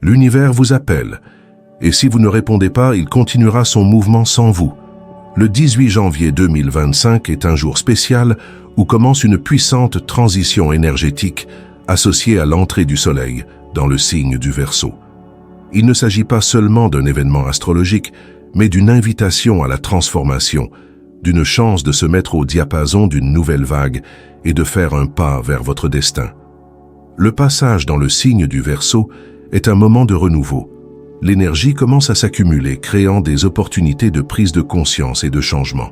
L'univers vous appelle, et si vous ne répondez pas, il continuera son mouvement sans vous. Le 18 janvier 2025 est un jour spécial où commence une puissante transition énergétique associée à l'entrée du Soleil dans le signe du Verseau. Il ne s'agit pas seulement d'un événement astrologique, mais d'une invitation à la transformation, d'une chance de se mettre au diapason d'une nouvelle vague et de faire un pas vers votre destin. Le passage dans le signe du Verseau est un moment de renouveau. L'énergie commence à s'accumuler, créant des opportunités de prise de conscience et de changement.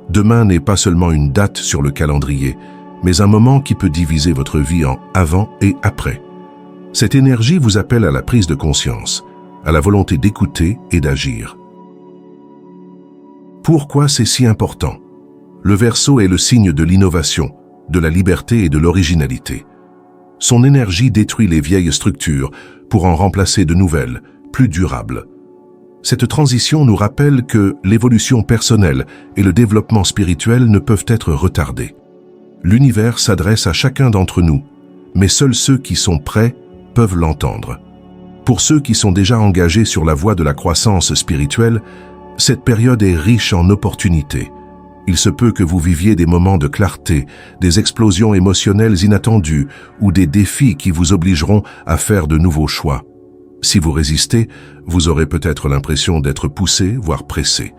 Demain n'est pas seulement une date sur le calendrier, mais un moment qui peut diviser votre vie en avant et après. Cette énergie vous appelle à la prise de conscience, à la volonté d'écouter et d'agir. Pourquoi c'est si important? Le Verseau est le signe de l'innovation, de la liberté et de l'originalité. Son énergie détruit les vieilles structures pour en remplacer de nouvelles, plus durables. Cette transition nous rappelle que l'évolution personnelle et le développement spirituel ne peuvent être retardés. L'univers s'adresse à chacun d'entre nous, mais seuls ceux qui sont prêts peuvent l'entendre. Pour ceux qui sont déjà engagés sur la voie de la croissance spirituelle, cette période est riche en opportunités. Il se peut que vous viviez des moments de clarté, des explosions émotionnelles inattendues ou des défis qui vous obligeront à faire de nouveaux choix. Si vous résistez, vous aurez peut-être l'impression d'être poussé, voire pressé.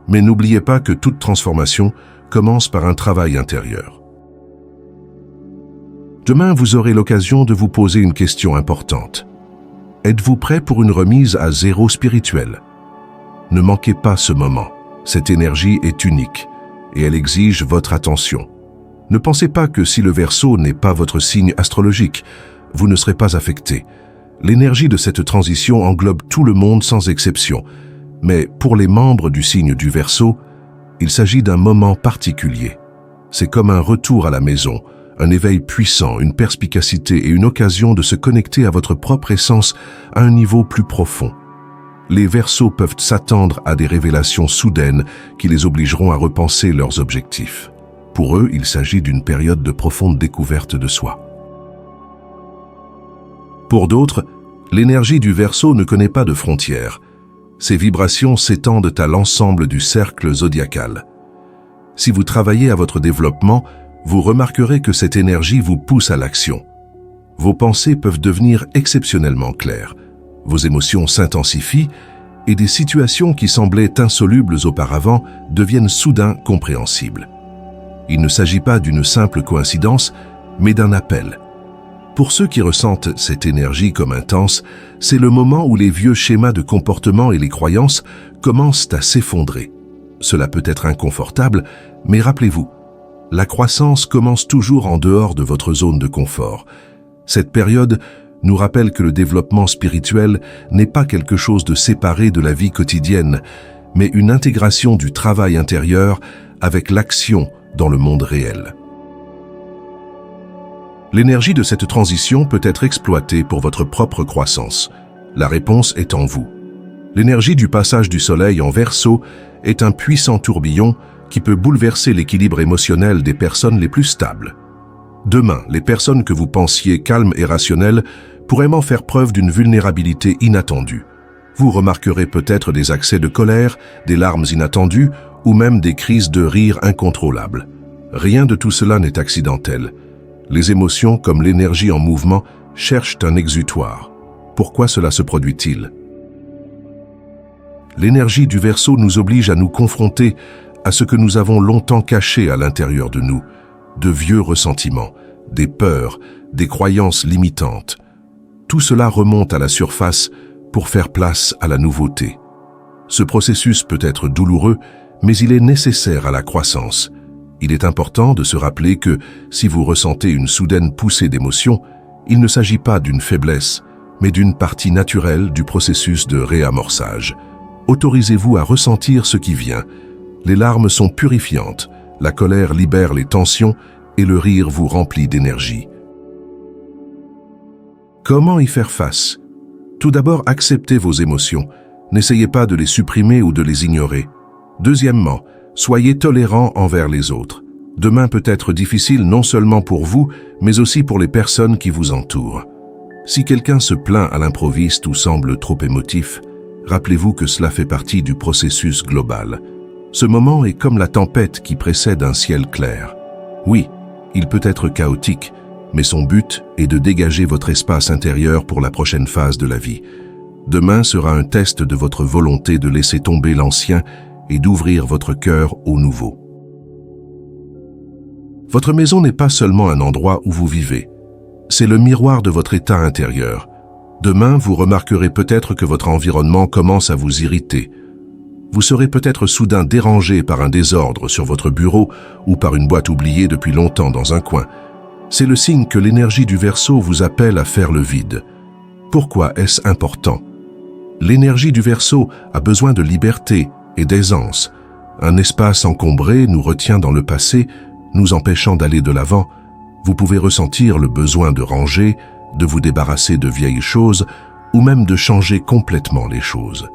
Mais n'oubliez pas que toute transformation commence par un travail intérieur. Demain, vous aurez l'occasion de vous poser une question importante. Êtes-vous prêt pour une remise à zéro spirituelle? Ne manquez pas ce moment. Cette énergie est unique et elle exige votre attention. Ne pensez pas que si le Verseau n'est pas votre signe astrologique, vous ne serez pas affecté. L'énergie de cette transition englobe tout le monde sans exception. Mais pour les membres du signe du Verseau, il s'agit d'un moment particulier. C'est comme un retour à la maison, un éveil puissant, une perspicacité et une occasion de se connecter à votre propre essence à un niveau plus profond. Les Verseaux peuvent s'attendre à des révélations soudaines qui les obligeront à repenser leurs objectifs. Pour eux, il s'agit d'une période de profonde découverte de soi. Pour d'autres, l'énergie du Verseau ne connaît pas de frontières. Ses vibrations s'étendent à l'ensemble du cercle zodiacal. Si vous travaillez à votre développement, vous remarquerez que cette énergie vous pousse à l'action. Vos pensées peuvent devenir exceptionnellement claires. Vos émotions s'intensifient et des situations qui semblaient insolubles auparavant deviennent soudain compréhensibles. Il ne s'agit pas d'une simple coïncidence, mais d'un appel. Pour ceux qui ressentent cette énergie comme intense, c'est le moment où les vieux schémas de comportement et les croyances commencent à s'effondrer. Cela peut être inconfortable, mais rappelez-vous, la croissance commence toujours en dehors de votre zone de confort. Cette période nous rappelle que le développement spirituel n'est pas quelque chose de séparé de la vie quotidienne, mais une intégration du travail intérieur avec l'action dans le monde réel. L'énergie de cette transition peut être exploitée pour votre propre croissance. La réponse est en vous. L'énergie du passage du Soleil en Verseau est un puissant tourbillon qui peut bouleverser l'équilibre émotionnel des personnes les plus stables. Demain, les personnes que vous pensiez calmes et rationnelles pourraient faire preuve d'une vulnérabilité inattendue. Vous remarquerez peut-être des accès de colère, des larmes inattendues ou même des crises de rire incontrôlables. Rien de tout cela n'est accidentel. Les émotions, comme l'énergie en mouvement, cherchent un exutoire. Pourquoi cela se produit-il? L'énergie du Verseau nous oblige à nous confronter à ce que nous avons longtemps caché à l'intérieur de nous, de vieux ressentiments, des peurs, des croyances limitantes. Tout cela remonte à la surface pour faire place à la nouveauté. Ce processus peut être douloureux, mais il est nécessaire à la croissance. Il est important de se rappeler que si vous ressentez une soudaine poussée d'émotion, il ne s'agit pas d'une faiblesse, mais d'une partie naturelle du processus de réamorçage. Autorisez-vous à ressentir ce qui vient. Les larmes sont purifiantes, la colère libère les tensions et le rire vous remplit d'énergie. Comment y faire face? Tout d'abord, acceptez vos émotions. N'essayez pas de les supprimer ou de les ignorer. Deuxièmement, soyez tolérant envers les autres. Demain peut être difficile non seulement pour vous, mais aussi pour les personnes qui vous entourent. Si quelqu'un se plaint à l'improviste ou semble trop émotif, rappelez-vous que cela fait partie du processus global. Ce moment est comme la tempête qui précède un ciel clair. Oui, il peut être chaotique, mais son but est de dégager votre espace intérieur pour la prochaine phase de la vie. Demain sera un test de votre volonté de laisser tomber l'ancien et d'ouvrir votre cœur au nouveau. Votre maison n'est pas seulement un endroit où vous vivez. C'est le miroir de votre état intérieur. Demain, vous remarquerez peut-être que votre environnement commence à vous irriter. Vous serez peut-être soudain dérangé par un désordre sur votre bureau ou par une boîte oubliée depuis longtemps dans un coin. C'est le signe que l'énergie du Verseau vous appelle à faire le vide. Pourquoi est-ce important? L'énergie du Verseau a besoin de liberté et d'aisance. Un espace encombré nous retient dans le passé, nous empêchant d'aller de l'avant. Vous pouvez ressentir le besoin de ranger, de vous débarrasser de vieilles choses ou même de changer complètement les choses.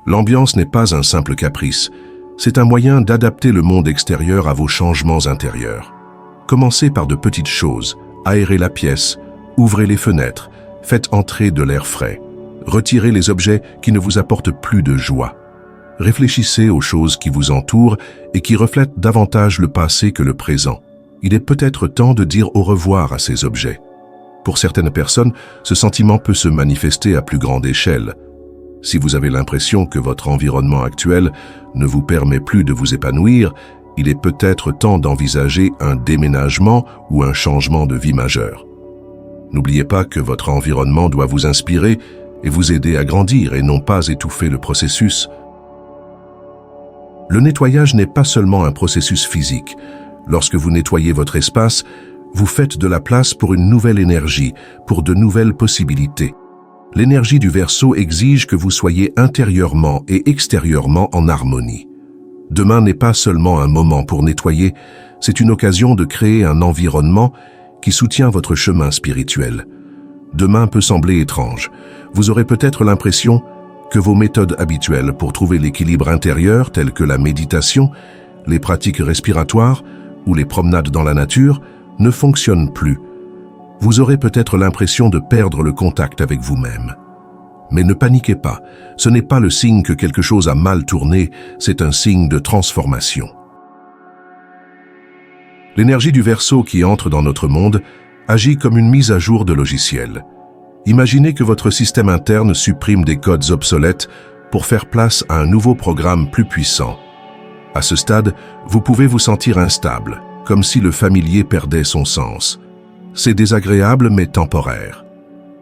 L'ambiance n'est pas un simple caprice, c'est un moyen d'adapter le monde extérieur à vos changements intérieurs. Commencez par de petites choses, aérez la pièce, ouvrez les fenêtres, faites entrer de l'air frais, retirez les objets qui ne vous apportent plus de joie. Réfléchissez aux choses qui vous entourent et qui reflètent davantage le passé que le présent. Il est peut-être temps de dire au revoir à ces objets. Pour certaines personnes, ce sentiment peut se manifester à plus grande échelle. Si vous avez l'impression que votre environnement actuel ne vous permet plus de vous épanouir, il est peut-être temps d'envisager un déménagement ou un changement de vie majeur. N'oubliez pas que votre environnement doit vous inspirer et vous aider à grandir et non pas étouffer le processus. Le nettoyage n'est pas seulement un processus physique. Lorsque vous nettoyez votre espace, vous faites de la place pour une nouvelle énergie, pour de nouvelles possibilités. L'énergie du Verseau exige que vous soyez intérieurement et extérieurement en harmonie. Demain n'est pas seulement un moment pour nettoyer, c'est une occasion de créer un environnement qui soutient votre chemin spirituel. Demain peut sembler étrange. Vous aurez peut-être l'impression que vos méthodes habituelles pour trouver l'équilibre intérieur, telles que la méditation, les pratiques respiratoires ou les promenades dans la nature, ne fonctionnent plus. Vous aurez peut-être l'impression de perdre le contact avec vous-même. Mais ne paniquez pas, ce n'est pas le signe que quelque chose a mal tourné, c'est un signe de transformation. L'énergie du Verseau qui entre dans notre monde agit comme une mise à jour de logiciel. Imaginez que votre système interne supprime des codes obsolètes pour faire place à un nouveau programme plus puissant. À ce stade, vous pouvez vous sentir instable, comme si le familier perdait son sens. C'est désagréable mais temporaire.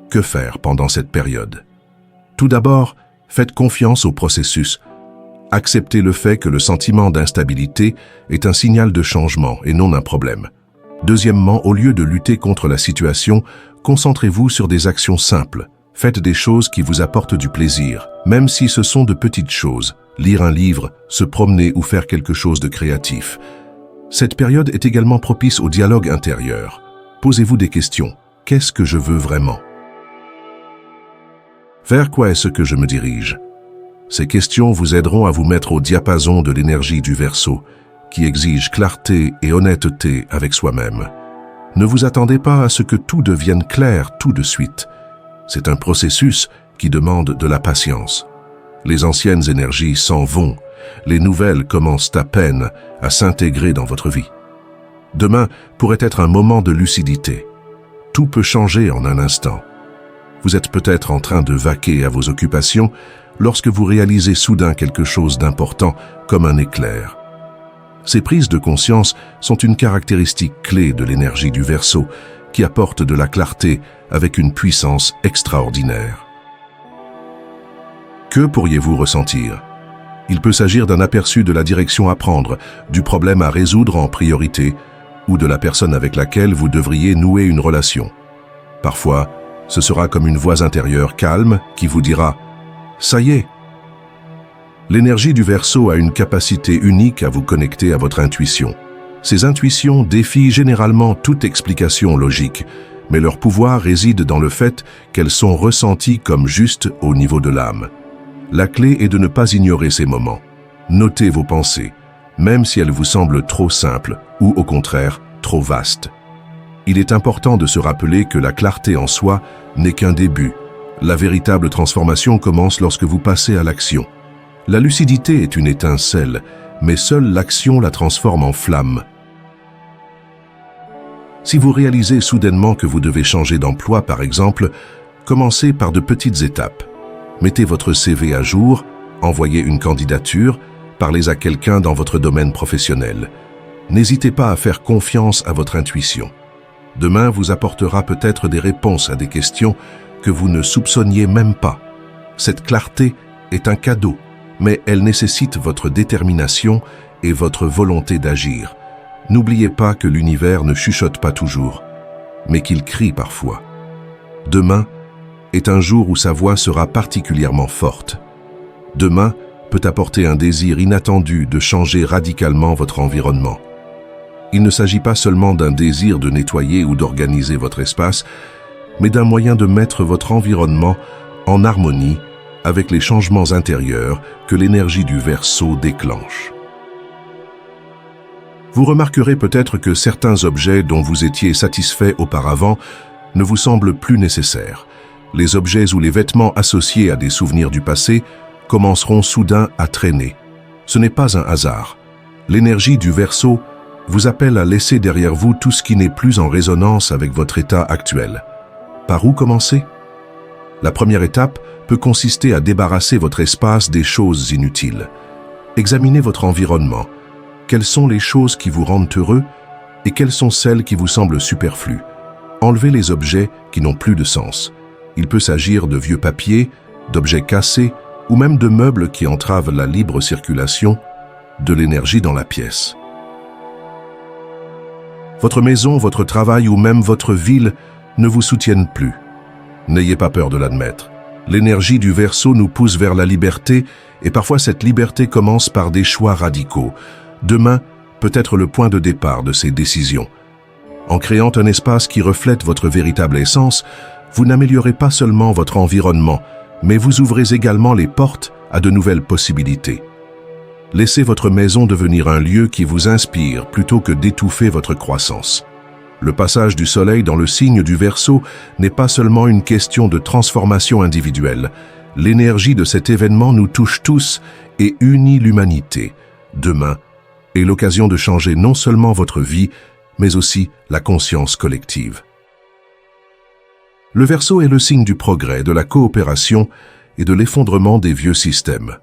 Que faire pendant cette période? Tout d'abord, faites confiance au processus. Acceptez le fait que le sentiment d'instabilité est un signal de changement et non un problème. Deuxièmement, au lieu de lutter contre la situation, concentrez-vous sur des actions simples. Faites des choses qui vous apportent du plaisir, même si ce sont de petites choses. Lire un livre, se promener ou faire quelque chose de créatif. Cette période est également propice au dialogue intérieur. Posez-vous des questions. Qu'est-ce que je veux vraiment? Vers quoi est-ce que je me dirige? Ces questions vous aideront à vous mettre au diapason de l'énergie du Verseau, qui exige clarté et honnêteté avec soi-même. Ne vous attendez pas à ce que tout devienne clair tout de suite. C'est un processus qui demande de la patience. Les anciennes énergies s'en vont, les nouvelles commencent à peine à s'intégrer dans votre vie. Demain pourrait être un moment de lucidité. Tout peut changer en un instant. Vous êtes peut-être en train de vaquer à vos occupations lorsque vous réalisez soudain quelque chose d'important comme un éclair. Ces prises de conscience sont une caractéristique clé de l'énergie du Verseau qui apporte de la clarté avec une puissance extraordinaire. Que pourriez-vous ressentir? Il peut s'agir d'un aperçu de la direction à prendre, du problème à résoudre en priorité ou de la personne avec laquelle vous devriez nouer une relation. Parfois, ce sera comme une voix intérieure calme qui vous dira « Ça y est ». L'énergie du Verseau a une capacité unique à vous connecter à votre intuition. Ces intuitions défient généralement toute explication logique, mais leur pouvoir réside dans le fait qu'elles sont ressenties comme justes au niveau de l'âme. La clé est de ne pas ignorer ces moments. Notez vos pensées, même si elles vous semblent trop simples ou au contraire trop vastes. Il est important de se rappeler que la clarté en soi n'est qu'un début. La véritable transformation commence lorsque vous passez à l'action. La lucidité est une étincelle, mais seule l'action la transforme en flamme. Si vous réalisez soudainement que vous devez changer d'emploi, par exemple, commencez par de petites étapes. Mettez votre CV à jour, envoyez une candidature, parlez à quelqu'un dans votre domaine professionnel. N'hésitez pas à faire confiance à votre intuition. Demain vous apportera peut-être des réponses à des questions que vous ne soupçonniez même pas. Cette clarté est un cadeau, mais elle nécessite votre détermination et votre volonté d'agir. N'oubliez pas que l'univers ne chuchote pas toujours, mais qu'il crie parfois. Demain est un jour où sa voix sera particulièrement forte. Demain peut apporter un désir inattendu de changer radicalement votre environnement. Il ne s'agit pas seulement d'un désir de nettoyer ou d'organiser votre espace, mais d'un moyen de mettre votre environnement en harmonie avec les changements intérieurs que l'énergie du Verseau déclenche. Vous remarquerez peut-être que certains objets dont vous étiez satisfait auparavant ne vous semblent plus nécessaires. Les objets ou les vêtements associés à des souvenirs du passé commenceront soudain à traîner. Ce n'est pas un hasard. L'énergie du Verseau vous appelle à laisser derrière vous tout ce qui n'est plus en résonance avec votre état actuel. Par où commencer? La première étape peut consister à débarrasser votre espace des choses inutiles. Examinez votre environnement. Quelles sont les choses qui vous rendent heureux et quelles sont celles qui vous semblent superflues? Enlevez les objets qui n'ont plus de sens. Il peut s'agir de vieux papiers, d'objets cassés ou même de meubles qui entravent la libre circulation de l'énergie dans la pièce. Votre maison, votre travail ou même votre ville ne vous soutiennent plus. N'ayez pas peur de l'admettre. L'énergie du Verseau nous pousse vers la liberté et parfois cette liberté commence par des choix radicaux. Demain peut être le point de départ de ces décisions. En créant un espace qui reflète votre véritable essence, vous n'améliorez pas seulement votre environnement, mais vous ouvrez également les portes à de nouvelles possibilités. Laissez votre maison devenir un lieu qui vous inspire plutôt que d'étouffer votre croissance. Le passage du Soleil dans le signe du Verseau n'est pas seulement une question de transformation individuelle. L'énergie de cet événement nous touche tous et unit l'humanité. Demain est l'occasion de changer non seulement votre vie, mais aussi la conscience collective. Le Verseau est le signe du progrès, de la coopération et de l'effondrement des vieux systèmes.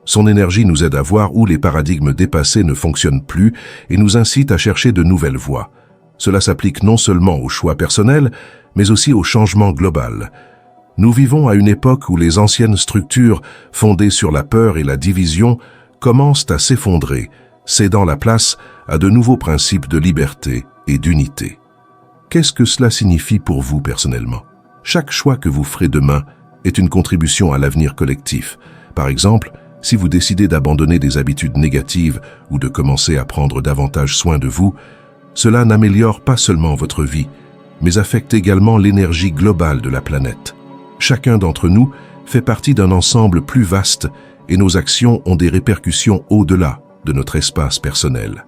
Son énergie nous aide à voir où les paradigmes dépassés ne fonctionnent plus et nous incite à chercher de nouvelles voies. Cela s'applique non seulement aux choix personnels, mais aussi au changement global. Nous vivons à une époque où les anciennes structures, fondées sur la peur et la division, commencent à s'effondrer, cédant la place à de nouveaux principes de liberté et d'unité. Qu'est-ce que cela signifie pour vous personnellement? Chaque choix que vous ferez demain est une contribution à l'avenir collectif. Par exemple, si vous décidez d'abandonner des habitudes négatives ou de commencer à prendre davantage soin de vous, cela n'améliore pas seulement votre vie, mais affecte également l'énergie globale de la planète. Chacun d'entre nous fait partie d'un ensemble plus vaste et nos actions ont des répercussions au-delà de notre espace personnel.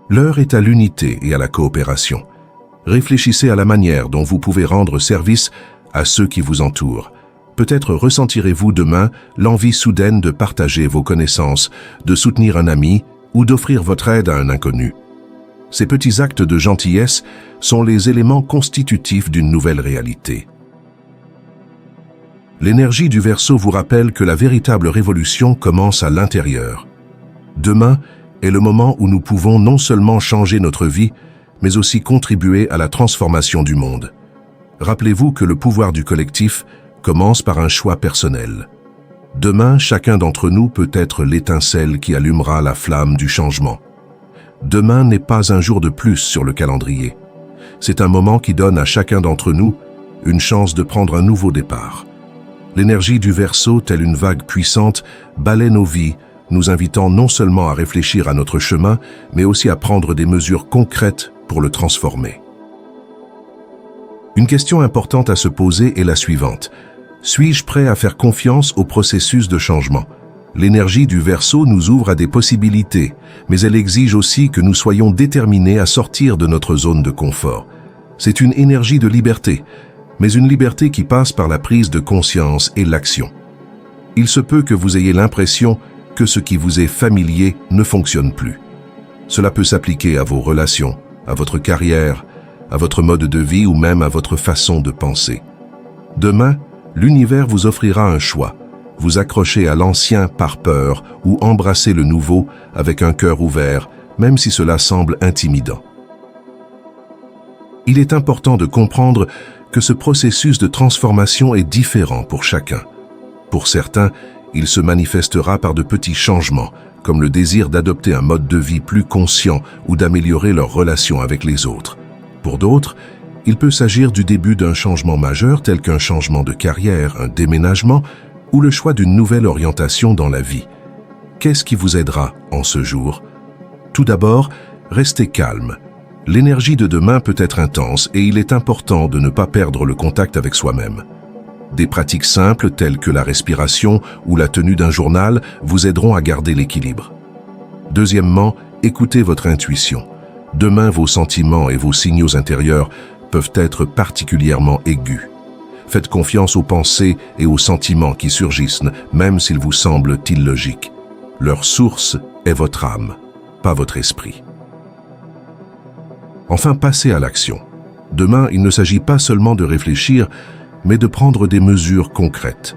L'heure est à l'unité et à la coopération. Réfléchissez à la manière dont vous pouvez rendre service à ceux qui vous entourent. Peut-être ressentirez-vous demain l'envie soudaine de partager vos connaissances, de soutenir un ami ou d'offrir votre aide à un inconnu. Ces petits actes de gentillesse sont les éléments constitutifs d'une nouvelle réalité. L'énergie du Verseau vous rappelle que la véritable révolution commence à l'intérieur. Demain est le moment où nous pouvons non seulement changer notre vie, mais aussi contribuer à la transformation du monde. Rappelez-vous que le pouvoir du collectif commence par un choix personnel. Demain, chacun d'entre nous peut être l'étincelle qui allumera la flamme du changement. Demain n'est pas un jour de plus sur le calendrier. C'est un moment qui donne à chacun d'entre nous une chance de prendre un nouveau départ. L'énergie du Verseau, telle une vague puissante, balaie nos vies, nous invitant non seulement à réfléchir à notre chemin, mais aussi à prendre des mesures concrètes pour le transformer. Une question importante à se poser est la suivante. Suis-je prêt à faire confiance au processus de changement? L'énergie du Verseau nous ouvre à des possibilités, mais elle exige aussi que nous soyons déterminés à sortir de notre zone de confort. C'est une énergie de liberté, mais une liberté qui passe par la prise de conscience et l'action. Il se peut que vous ayez l'impression que ce qui vous est familier ne fonctionne plus. Cela peut s'appliquer à vos relations, à votre carrière, à votre mode de vie ou même à votre façon de penser. Demain, l'univers vous offrira un choix. Vous accrocher à l'ancien par peur ou embrasser le nouveau avec un cœur ouvert, même si cela semble intimidant. Il est important de comprendre que ce processus de transformation est différent pour chacun. Pour certains, il se manifestera par de petits changements, comme le désir d'adopter un mode de vie plus conscient ou d'améliorer leur relation avec les autres. Pour d'autres, il peut s'agir du début d'un changement majeur tel qu'un changement de carrière, un déménagement ou le choix d'une nouvelle orientation dans la vie. Qu'est-ce qui vous aidera en ce jour? Tout d'abord, restez calme. L'énergie de demain peut être intense et il est important de ne pas perdre le contact avec soi-même. Des pratiques simples telles que la respiration ou la tenue d'un journal vous aideront à garder l'équilibre. Deuxièmement, écoutez votre intuition. Demain, vos sentiments et vos signaux intérieurs peuvent être particulièrement aigus. Faites confiance aux pensées et aux sentiments qui surgissent, même s'ils vous semblent illogiques. Leur source est votre âme, pas votre esprit. Enfin, passez à l'action. Demain, il ne s'agit pas seulement de réfléchir, mais de prendre des mesures concrètes.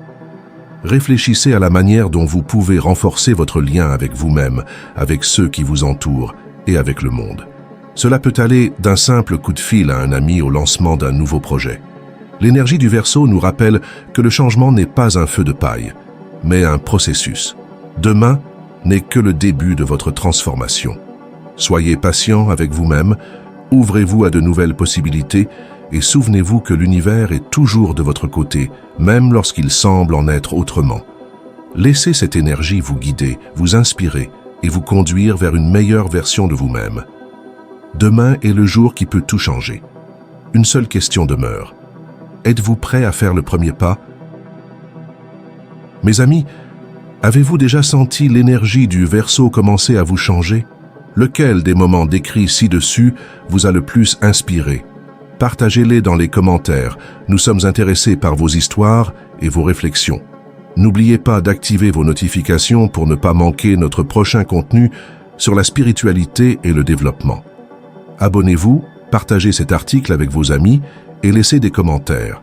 Réfléchissez à la manière dont vous pouvez renforcer votre lien avec vous-même, avec ceux qui vous entourent et avec le monde. Cela peut aller d'un simple coup de fil à un ami au lancement d'un nouveau projet. L'énergie du Verseau nous rappelle que le changement n'est pas un feu de paille, mais un processus. Demain n'est que le début de votre transformation. Soyez patient avec vous-même, ouvrez-vous à de nouvelles possibilités et souvenez-vous que l'univers est toujours de votre côté, même lorsqu'il semble en être autrement. Laissez cette énergie vous guider, vous inspirer et vous conduire vers une meilleure version de vous-même. Demain est le jour qui peut tout changer. Une seule question demeure. Êtes-vous prêt à faire le premier pas? Mes amis, avez-vous déjà senti l'énergie du Verseau commencer à vous changer? Lequel des moments décrits ci-dessus vous a le plus inspiré? Partagez-les dans les commentaires. Nous sommes intéressés par vos histoires et vos réflexions. N'oubliez pas d'activer vos notifications pour ne pas manquer notre prochain contenu sur la spiritualité et le développement. Abonnez-vous, partagez cet article avec vos amis et laissez des commentaires.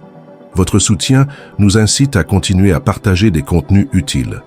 Votre soutien nous incite à continuer à partager des contenus utiles.